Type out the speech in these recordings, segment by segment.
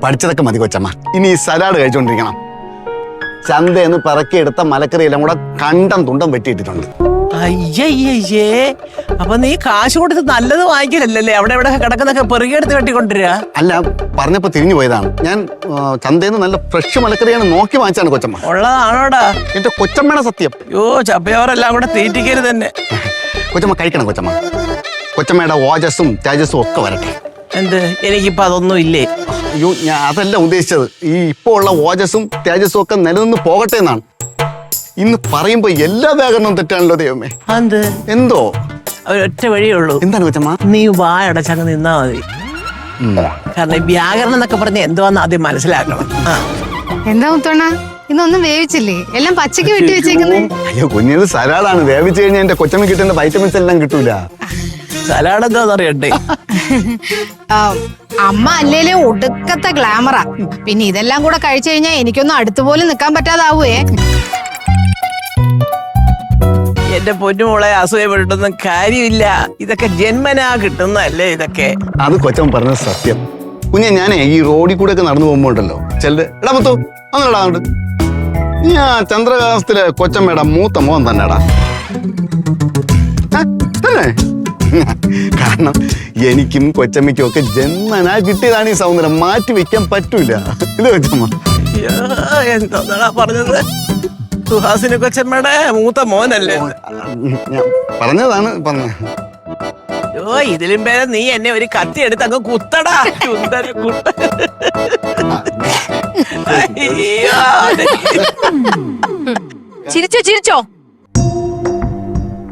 പഠിച്ചതൊക്കെ മതി കൊച്ചമ്മ. ഇനി ഈ സലാഡ് കഴിച്ചുകൊണ്ടിരിക്കണം. ചന്തയെന്ന് പറക്കിയെടുത്ത മലക്കറിയെല്ലാം കൂടെ കണ്ടം തുണ്ടം വെട്ടിയിട്ടിട്ടുണ്ട്. അയ്യയ്യേ, അപ്പൊ നീ കാശ് കൊടുത്ത് നല്ലത് വാങ്ങിക്കലല്ലേ? അവിടെ ഇവിടെ കിടക്കുന്നൊക്കെ പെറുകിയെടുത്ത് വെട്ടിക്കൊണ്ടിരിക. അല്ല, പറഞ്ഞപ്പോ തിരിഞ്ഞു പോയതാണ്. ഞാൻ ചന്തയെന്ന് നല്ല ഫ്രഷ് മലക്കറിയാണ് നോക്കി വാങ്ങിച്ചാണ് കൊച്ചമ്മ. ഉള്ളതാണോടാ എന്റെ കൊച്ചമ്മയുടെ സത്യം. യോ, ചപ്പയോരെല്ലാം കൂടെ തീറ്റിക്കരുത് തന്നെ. കൊച്ചമ്മ കഴിക്കണം കൊച്ചമ്മ. കൊച്ചമ്മയുടെ ഓജസ്സും തേജസ്സും ഒക്കെ വരട്ടെ. എന്ത്? എനിക്കിപ്പോ അതൊന്നും ഇല്ലേ? അയ്യോ, ഞാൻ അതല്ല ഉദ്ദേശിച്ചത്. ഈ ഇപ്പോ ഉള്ള ഓജസ്സും തേജസ്സും ഒക്കെ നിലനിന്ന് പോകട്ടെ എന്നാണ്. ഇന്ന് പറയുമ്പോ എല്ലാ വ്യാകരണവും തെറ്റാണല്ലോ ദൈവമേ. എന്ത്? എന്തോ ഒരൊറ്റ വഴിയുള്ളൂ. എന്താണ് കൊച്ചമ്മ? നീ വായടച്ചങ്ങ് നിന്നാ മതി. കാരണം ഈ വ്യാകരണം എന്നൊക്കെ പറഞ്ഞ എന്തുവാന്ന് ആദ്യം മനസ്സിലാക്കണം. എന്താ മുത്തോണ്ണ, ഇന്നൊന്നും വേവിച്ചില്ലേ? എല്ലാം പച്ചക്ക് വെട്ടി വെച്ചേക്കുന്നേ. അയ്യോ കുഞ്ഞത് സലാഡാണ്. വേവിച്ചു കഴിഞ്ഞാൽ എന്റെ കൊച്ചമ്മ കിട്ടേണ്ട വൈറ്റമിൻസ് എല്ലാം കിട്ടൂല. സലാഡ് എന്താന്ന് അറിയട്ടെ. അമ്മ അല്ലേലേ ഒടുക്കത്തെ ഗ്ലാമറാ. പിന്നെ ഇതെല്ലാം കൂടെ കഴിച്ചു കഴിഞ്ഞാൽ എനിക്കൊന്നും അടുത്തുപോലും നിൽക്കാൻ പറ്റാതാവേ. എന്റെ പൊന്നുമോളെ, അസൂയപ്പെട്ടൊന്നും കാര്യമില്ല. ഇതൊക്കെ ജന്മനാ കിട്ടുന്നല്ലേ ഇതൊക്കെ. അത് കൊച്ചമ്മ പറഞ്ഞത് സത്യം. കുഞ്ഞെ, ഞാനേ ഈ റോഡിൽ കൂടെ ഒക്കെ നടന്നു പോകുമ്പോ ഉണ്ടല്ലോ ചെല്ല് എടാ മുത്തു ഒന്നടാ അങ്ങോട്ട്. നീ ആ ചന്ദ്രകാശത്തിലെ കൊച്ചമ്മയുടെ മൂത്ത മോൻ തന്നെടാ. തന്നെ. കാരണം എനിക്കും കൊച്ചമ്മയ്ക്കും ഒക്കെ ജന്മനാ കിട്ടിയതാണ് ഈ സൗന്ദര്യം. മാറ്റി വെക്കാൻ പറ്റൂല. ഇത് കൊച്ചമ്മ എന്താ പറഞ്ഞത്? സുഹാസിനി കൊച്ചമ്മയുടെ മൂത്ത മോനല്ലേ? ഞാൻ പറഞ്ഞതാണ് പറഞ്ഞത്. ഓ, ഇതിലും പേരെ നീ എന്നെ ഒരു കത്തി എടുത്ത് അങ്ങ് കുത്തടാ. സുന്ദര കുട്ട. ചിരിച്ചോ ചിരിച്ചോ,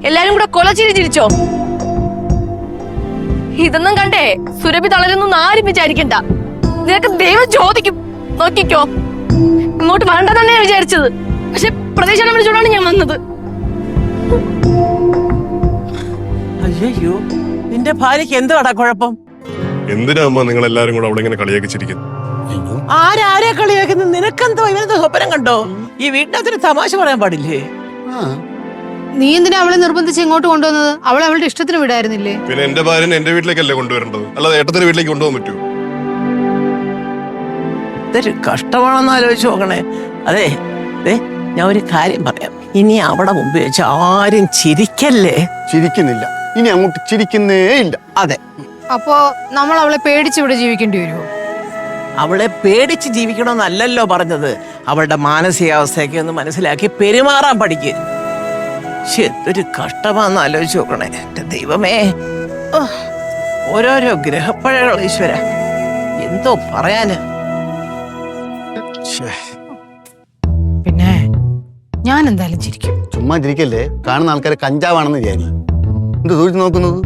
എല്ലാരും കൂടെ കൊലച്ചിരി ചിരിച്ചോ. ഇതൊന്നും കണ്ടേ സുരഭി തളരുന്നു ആരും വിചാരിക്കണ്ട. നിനക്ക് ദൈവം ചോദിക്കും, നോക്കിക്കോ. ഇങ്ങോട്ട് വേണ്ട തന്നെ വിചാരിച്ചത്, പക്ഷെ പ്രതീക്ഷ വിളിച്ചോണ്ടാണ് ഞാൻ വന്നത്. അയ്യോ, നിന്റെ ഭാര്യക്ക് എന്തുവാടാ കുഴപ്പം? എന്തിനാ അമ്മ നിങ്ങൾ എല്ലാരും കൂടെ അവിടെ ഇങ്ങനെ കളിയാക്കി ചിരിക്കുന്നു? ആരെ കളിയാക്കുന്നു? നിനക്കെന്തോ ഇവനെന്തോ സ്വപ്നം കണ്ടോ? ഈ വീട്ടിനകത്തൊരു തമാശ പറയാൻ പാടില്ലേ? നീ എന്തിനാ അവളെ നിർബന്ധിച്ച് ഇങ്ങോട്ട് കൊണ്ടുവന്നത്? അവളെ അവളുടെ ഇഷ്ടത്തിന് വിടായിരുന്നില്ലേ? പിന്നെ എന്റെ ഭാര്യനെ എന്റെ വീട്ടിലേക്കല്ലേ കൊണ്ടുവരേണ്ടത്, അല്ലാതെ ഏട്ടത്തിന്റെ വീട്ടിലേക്ക് കൊണ്ടുപോകാൻ പറ്റുമോ? ഇതൊരു കഷ്ടമാണെന്ന് ആലോചിച്ച് നോക്കണേ. അതെ, ഞാൻ ഒരു കാര്യം പറയാം. ഇനി അവിടെ മുമ്പ് വെച്ച് ആരും ചിരിക്കല്ലേ. ചിരിക്കുന്നില്ല, ഇനി അങ്ങോട്ട് ചിരിക്കുന്നേ ഇല്ല. അതെ. അപ്പോ നമ്മൾ അവളെ പേടിച്ച് ഇവിടെ ജീവിക്കേണ്ടി വരുമോ? അവളെ പേടിച്ച് ജീവിക്കണമെന്നല്ലല്ലോ പറഞ്ഞത്. അവളുടെ മാനസികാവസ്ഥയൊക്കെ ഒന്ന് മനസ്സിലാക്കി പെരുമാറാൻ പഠിക്കുക. എന്തൊരു കഷ്ടമാണെന്ന് ആലോചിച്ച് നോക്കണേ. എന്റെ ദൈവമേ, ഓരോരോ ഗ്രഹപ്പഴകൾ. ഈശ്വര, എന്തോ പറയാന്. പിന്നെ ഞാൻ എന്തായാലും ചിരിക്കും. ചുമ്മാ ചിരിക്കല്ലേ. കാണുന്ന ആൾക്കാരെ കഞ്ചാവാണെന്ന് വിചാരിക്കും. എന്ത് ദൂരത്ത് നോക്കുന്നത്?